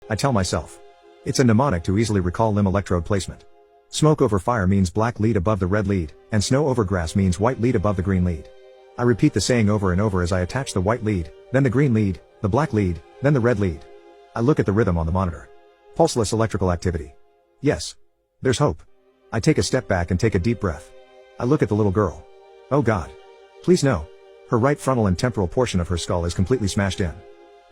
I tell myself. It's a mnemonic to easily recall limb electrode placement. Smoke over fire means black lead above the red lead, and snow over grass means white lead above the green lead. I repeat the saying over and over as I attach the white lead, then the green lead, the black lead, then the red lead. I look at the rhythm on the monitor. Pulseless electrical activity. Yes. There's hope. I take a step back and take a deep breath. I look at the little girl. Oh God. Please no. Her right frontal and temporal portion of her skull is completely smashed in.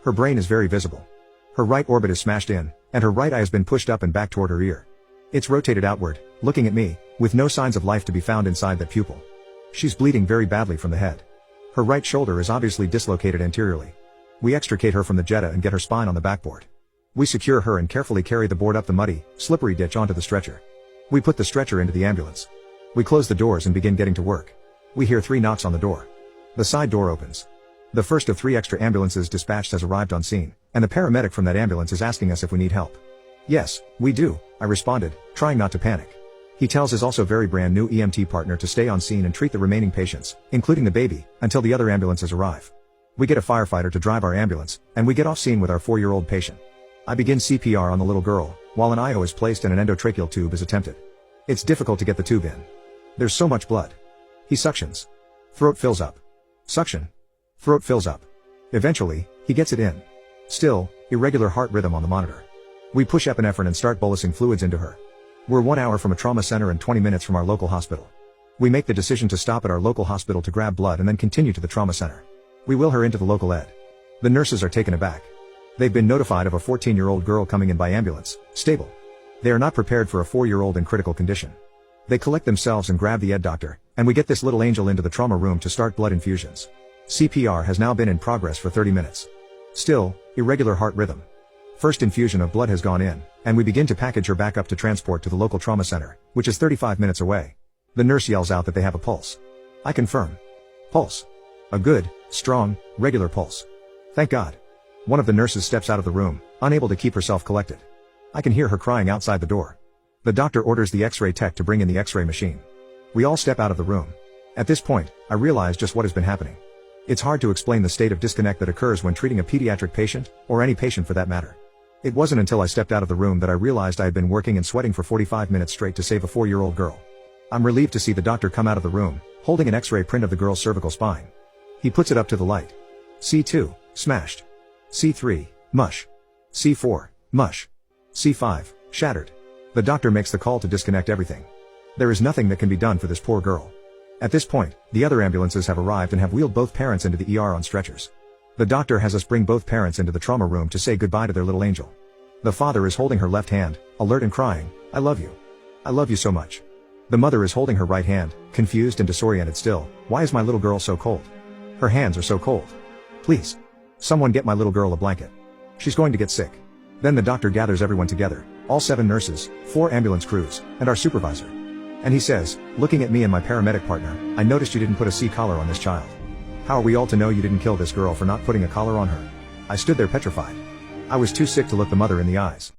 Her brain is very visible. Her right orbit is smashed in, and her right eye has been pushed up and back toward her ear. It's rotated outward, looking at me, with no signs of life to be found inside that pupil. She's bleeding very badly from the head. Her right shoulder is obviously dislocated anteriorly. We extricate her from the Jetta and get her spine on the backboard. We secure her and carefully carry the board up the muddy, slippery ditch onto the stretcher. We put the stretcher into the ambulance. We close the doors and begin getting to work. We hear 3 knocks on the door. The side door opens. The first of 3 extra ambulances dispatched has arrived on scene, and the paramedic from that ambulance is asking us if we need help. Yes, we do, I responded, trying not to panic. He tells his also very brand new EMT partner to stay on scene and treat the remaining patients, including the baby, until the other ambulances arrive. We get a firefighter to drive our ambulance, and we get off scene with our 4-year-old patient. I begin CPR on the little girl, while an IO is placed and an endotracheal tube is attempted. It's difficult to get the tube in. There's so much blood. He suctions. Throat fills up. Suction. Throat fills up. Eventually, he gets it in. Still, irregular heart rhythm on the monitor. We push epinephrine and start bolusing fluids into her. We're 1 hour from a trauma center and 20 minutes from our local hospital. We make the decision to stop at our local hospital to grab blood and then continue to the trauma center. We wheel her into the local ed. The nurses are taken aback. They've been notified of a 14-year-old girl coming in by ambulance, stable. They are not prepared for a 4-year-old in critical condition. They collect themselves and grab the ed doctor, and we get this little angel into the trauma room to start blood infusions. CPR has now been in progress for 30 minutes. Still, irregular heart rhythm. First infusion of blood has gone in, and we begin to package her back up to transport to the local trauma center, which is 35 minutes away. The nurse yells out that they have a pulse. I confirm. Pulse. A good, strong, regular pulse. Thank God. One of the nurses steps out of the room, unable to keep herself collected. I can hear her crying outside the door. The doctor orders the X-ray tech to bring in the X-ray machine. We all step out of the room. At this point, I realize just what has been happening. It's hard to explain the state of disconnect that occurs when treating a pediatric patient, or any patient for that matter. It wasn't until I stepped out of the room that I realized I had been working and sweating for 45 minutes straight to save a 4-year-old girl. I'm relieved to see the doctor come out of the room, holding an X-ray print of the girl's cervical spine. He puts it up to the light. C2, smashed. C3, mush. C4, mush. C5, shattered. The doctor makes the call to disconnect everything. There is nothing that can be done for this poor girl. At this point, the other ambulances have arrived and have wheeled both parents into the ER on stretchers. The doctor has us bring both parents into the trauma room to say goodbye to their little angel. The father is holding her left hand, alert and crying, "I love you. I love you so much." The mother is holding her right hand, confused and disoriented still. Why is my little girl so cold? Her hands are so cold. Please. Someone get my little girl a blanket. She's going to get sick. Then the doctor gathers everyone together, all 7 nurses, 4 ambulance crews, and our supervisor. And he says, looking at me and my paramedic partner, "I noticed you didn't put a C collar on this child. How are we all to know you didn't kill this girl for not putting a collar on her?" I stood there petrified. I was too sick to look the mother in the eyes.